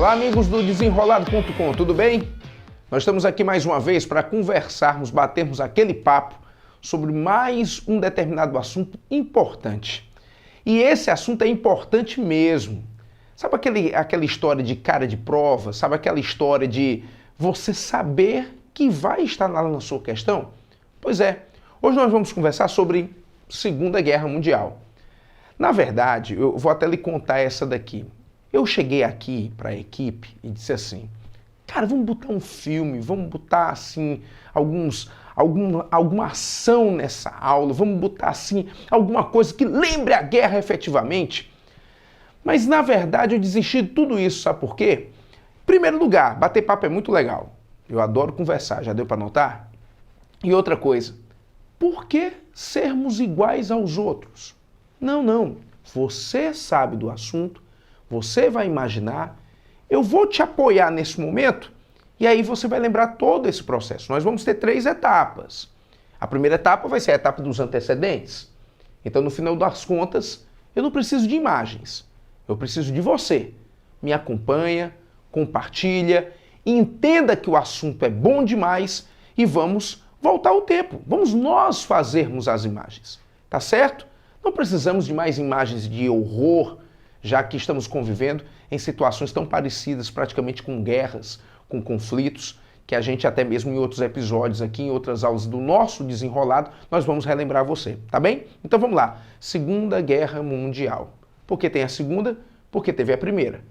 Olá, amigos do Desenrolado.com, tudo bem? Nós estamos aqui mais uma vez para conversarmos, batermos aquele papo sobre mais um determinado assunto importante. E esse assunto é importante mesmo. Sabe aquela história de cara de prova? Sabe aquela história de você saber que vai estar lá na sua questão? Pois é, hoje nós vamos conversar sobre Segunda Guerra Mundial. Na verdade, eu vou até lhe contar essa daqui. Eu cheguei aqui para a equipe e disse assim, cara, vamos botar um filme, vamos botar assim alguma ação nessa aula, vamos botar assim alguma coisa que lembre a guerra efetivamente. Mas na verdade eu desisti de tudo isso, sabe por quê? Em primeiro lugar, bater papo é muito legal. Eu adoro conversar, já deu para notar? E outra coisa, por que sermos iguais aos outros? Não. Você sabe do assunto, você vai imaginar, eu vou te apoiar nesse momento e aí você vai lembrar todo esse processo. Nós vamos ter 3 etapas. A primeira etapa vai ser a etapa dos antecedentes. Então, no final das contas, eu não preciso de imagens, eu preciso de você. Me acompanha, compartilha, entenda que o assunto é bom demais e vamos voltar ao tempo. Vamos nós fazermos as imagens, tá certo? Não precisamos de mais imagens de horror, já que estamos convivendo em situações tão parecidas, praticamente com guerras, com conflitos, que a gente até mesmo em outros episódios aqui, em outras aulas do nosso Desenrolado, nós vamos relembrar você, tá bem? Então vamos lá. Segunda Guerra Mundial. Por que tem a segunda? Porque teve a primeira,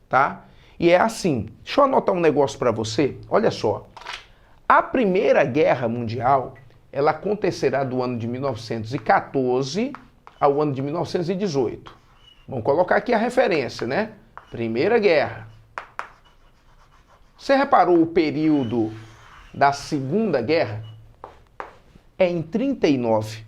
tá? E é assim, deixa eu anotar um negócio para você, olha só. A Primeira Guerra Mundial, ela acontecerá do ano de 1914 ao ano de 1918. Vamos colocar aqui a referência, né? Primeira Guerra. Você reparou o período da Segunda Guerra? É em 39.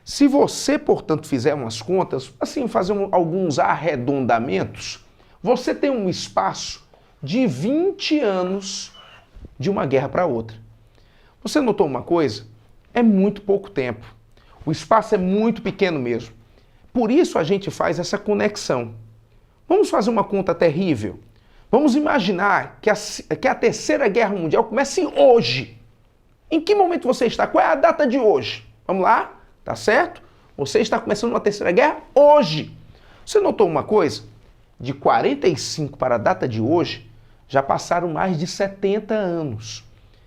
Se você, portanto, fizer umas contas, assim, fazer alguns arredondamentos, você tem um espaço de 20 anos de uma guerra para outra. Você notou uma coisa? É muito pouco tempo. O espaço é muito pequeno mesmo. Por isso a gente faz essa conexão. Vamos fazer uma conta terrível. Vamos imaginar que a Terceira Guerra Mundial comece hoje. Em que momento você está? Qual é a data de hoje? Vamos lá? Tá certo? Você está começando uma Terceira Guerra hoje. Você notou uma coisa? De 45 para a data de hoje, já passaram mais de 70 anos.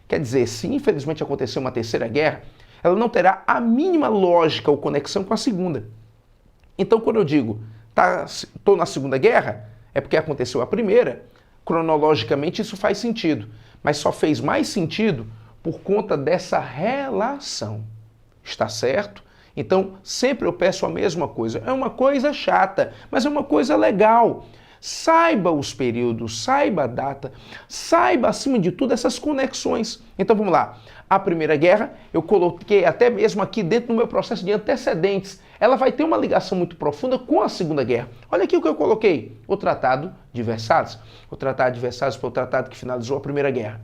Quer dizer, se infelizmente acontecer uma Terceira Guerra, ela não terá a mínima lógica ou conexão com a Segunda. Então, quando eu digo, estou na Segunda Guerra, é porque aconteceu a Primeira. Cronologicamente, isso faz sentido. Mas só fez mais sentido por conta dessa relação. Está certo? Então, sempre eu peço a mesma coisa. É uma coisa chata, mas é uma coisa legal. Saiba os períodos, saiba a data, saiba, acima de tudo, essas conexões. Então, vamos lá. A Primeira Guerra, eu coloquei até mesmo aqui dentro do meu processo de antecedentes. Ela vai ter uma ligação muito profunda com a Segunda Guerra. Olha aqui o que eu coloquei. O Tratado de Versalhes. O Tratado de Versalhes foi o tratado que finalizou a Primeira Guerra.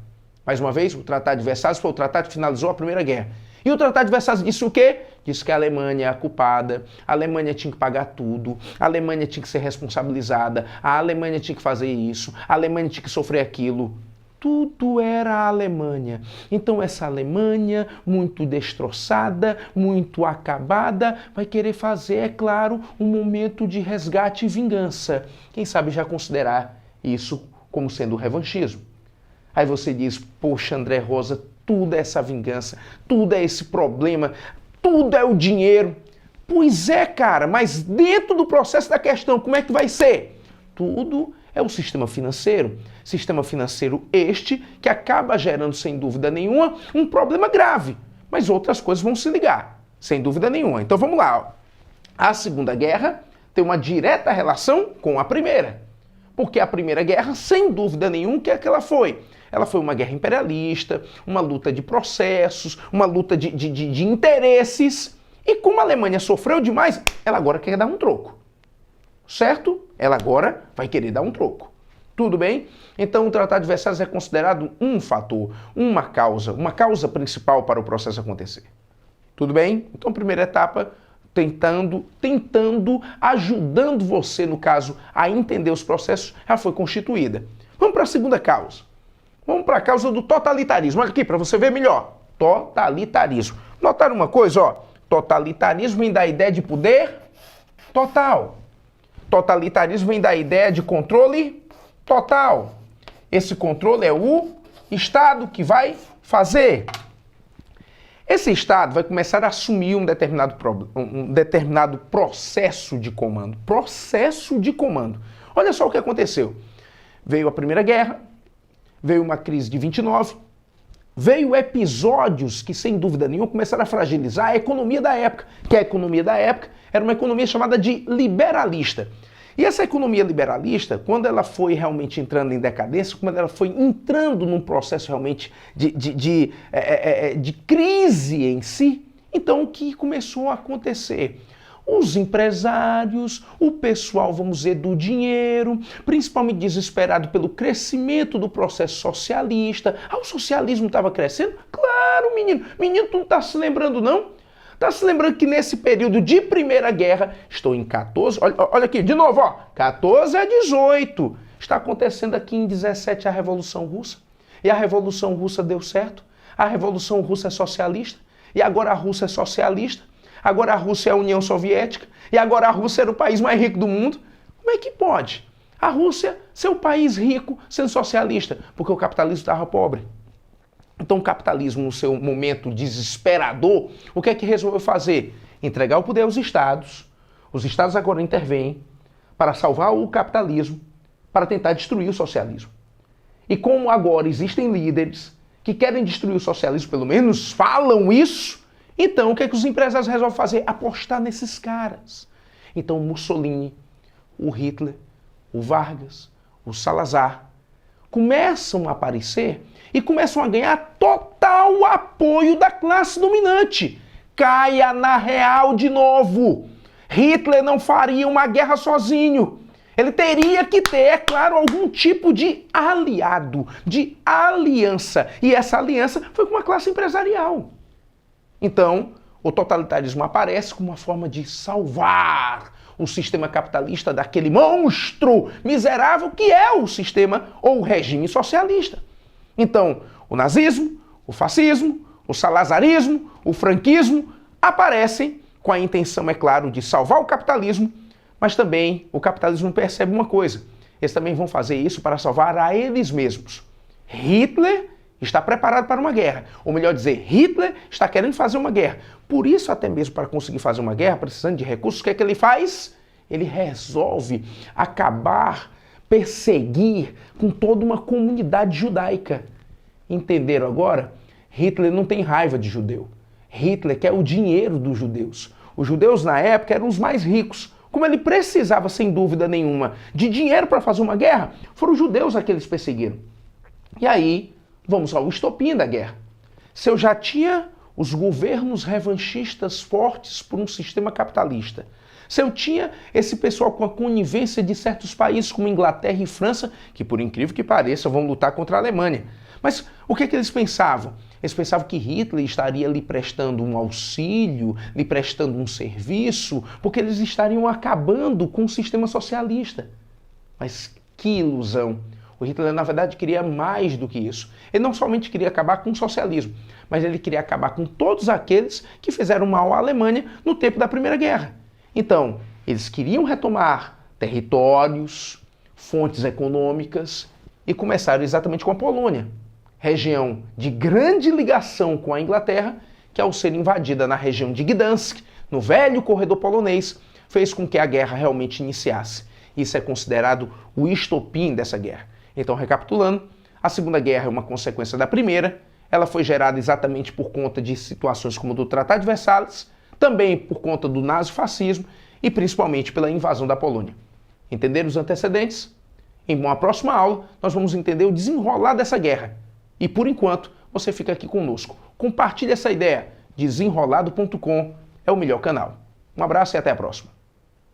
Mais uma vez, o Tratado de Versalhes foi o tratado que finalizou a Primeira Guerra. E o Tratado de Versalhes disse o quê? Disse que a Alemanha é a culpada, a Alemanha tinha que pagar tudo, a Alemanha tinha que ser responsabilizada, a Alemanha tinha que fazer isso, a Alemanha tinha que sofrer aquilo. Tudo era a Alemanha. Então essa Alemanha, muito destroçada, muito acabada, vai querer fazer, é claro, um momento de resgate e vingança. Quem sabe já considerar isso como sendo revanchismo. Aí você diz, poxa, André Rosa, tudo é essa vingança, tudo é esse problema, tudo é o dinheiro. Pois é, cara, mas dentro do processo da questão, como é que vai ser? Tudo é o sistema financeiro. Sistema financeiro este que acaba gerando, sem dúvida nenhuma, um problema grave. Mas outras coisas vão se ligar, sem dúvida nenhuma. Então vamos lá. A Segunda Guerra tem uma direta relação com a Primeira. Porque a Primeira Guerra, sem dúvida nenhuma, o que é que ela foi? Ela foi uma guerra imperialista, uma luta de processos, uma luta de interesses. E como a Alemanha sofreu demais, ela agora quer dar um troco. Certo? Ela agora vai querer dar um troco. Tudo bem? Então o Tratado de Versalhes é considerado um fator, uma causa principal para o processo acontecer. Tudo bem? Então, primeira etapa, ajudando você, no caso, a entender os processos, já foi constituída. Vamos para a segunda causa. Vamos para a causa do totalitarismo. Olha aqui, para você ver melhor. Totalitarismo. Notaram uma coisa, ó? Totalitarismo vem da ideia de poder total. Totalitarismo vem da ideia de controle total. Esse controle é o Estado que vai fazer. Esse Estado vai começar a assumir um determinado processo de comando. Processo de comando. Olha só o que aconteceu. Veio a Primeira Guerra, veio uma crise de 29, veio episódios que, sem dúvida nenhuma, começaram a fragilizar a economia da época, que a economia da época era uma economia chamada de liberalista. E essa economia liberalista, quando ela foi realmente entrando em decadência, quando ela foi entrando num processo realmente de crise em si, então o que começou a acontecer? Os empresários, o pessoal, vamos dizer, do dinheiro, principalmente desesperado pelo crescimento do processo socialista. Ah, o socialismo estava crescendo? Claro, menino. Menino, tu não está se lembrando, não? Está se lembrando que nesse período de Primeira Guerra, estou em 14, olha aqui, de novo, ó, 14 a 18. Está acontecendo aqui em 17 a Revolução Russa. E a Revolução Russa deu certo. A Revolução Russa é socialista. E agora a Rússia é socialista. Agora a Rússia é a União Soviética, e agora a Rússia era o país mais rico do mundo. Como é que pode? A Rússia ser o país rico sendo socialista, porque o capitalismo estava pobre. Então o capitalismo, no seu momento desesperador, o que é que resolveu fazer? Entregar o poder aos Estados. Os Estados agora intervêm para salvar o capitalismo, para tentar destruir o socialismo. E como agora existem líderes que querem destruir o socialismo, pelo menos falam isso, então, o que é que os empresários resolvem fazer? Apostar nesses caras. Então, o Mussolini, o Hitler, o Vargas, o Salazar, começam a aparecer e começam a ganhar total apoio da classe dominante. Caia na real de novo. Hitler não faria uma guerra sozinho. Ele teria que ter, é claro, algum tipo de aliado, de aliança. E essa aliança foi com a classe empresarial. Então, o totalitarismo aparece como uma forma de salvar o sistema capitalista daquele monstro miserável que é o sistema ou o regime socialista. Então, o nazismo, o fascismo, o salazarismo, o franquismo aparecem com a intenção, é claro, de salvar o capitalismo, mas também o capitalismo percebe uma coisa. Eles também vão fazer isso para salvar a eles mesmos. Hitler está preparado para uma guerra. Ou melhor dizer, Hitler está querendo fazer uma guerra. Por isso, até mesmo para conseguir fazer uma guerra, precisando de recursos, o que é que ele faz? Ele resolve acabar, perseguir com toda uma comunidade judaica. Entenderam agora? Hitler não tem raiva de judeu. Hitler quer o dinheiro dos judeus. Os judeus, na época, eram os mais ricos. Como ele precisava, sem dúvida nenhuma, de dinheiro para fazer uma guerra, foram os judeus a que eles perseguiram. E aí, vamos ao estopim da guerra. Se eu já tinha os governos revanchistas fortes por um sistema capitalista, se eu tinha esse pessoal com a conivência de certos países como Inglaterra e França, que por incrível que pareça vão lutar contra a Alemanha. Mas o que é que eles pensavam? Eles pensavam que Hitler estaria lhe prestando um auxílio, lhe prestando um serviço, porque eles estariam acabando com o sistema socialista. Mas que ilusão! O Hitler, na verdade, queria mais do que isso. Ele não somente queria acabar com o socialismo, mas ele queria acabar com todos aqueles que fizeram mal à Alemanha no tempo da Primeira Guerra. Então, eles queriam retomar territórios, fontes econômicas e começaram exatamente com a Polônia, região de grande ligação com a Inglaterra, que ao ser invadida na região de Gdansk, no velho corredor polonês, fez com que a guerra realmente iniciasse. Isso é considerado o estopim dessa guerra. Então, recapitulando, a Segunda Guerra é uma consequência da Primeira, ela foi gerada exatamente por conta de situações como o do Tratado de Versalhes, também por conta do nazifascismo e principalmente pela invasão da Polônia. Entenderam os antecedentes? Em uma próxima aula, nós vamos entender o desenrolar dessa guerra. E por enquanto, você fica aqui conosco. Compartilhe essa ideia. Desenrolado.com é o melhor canal. Um abraço e até a próxima.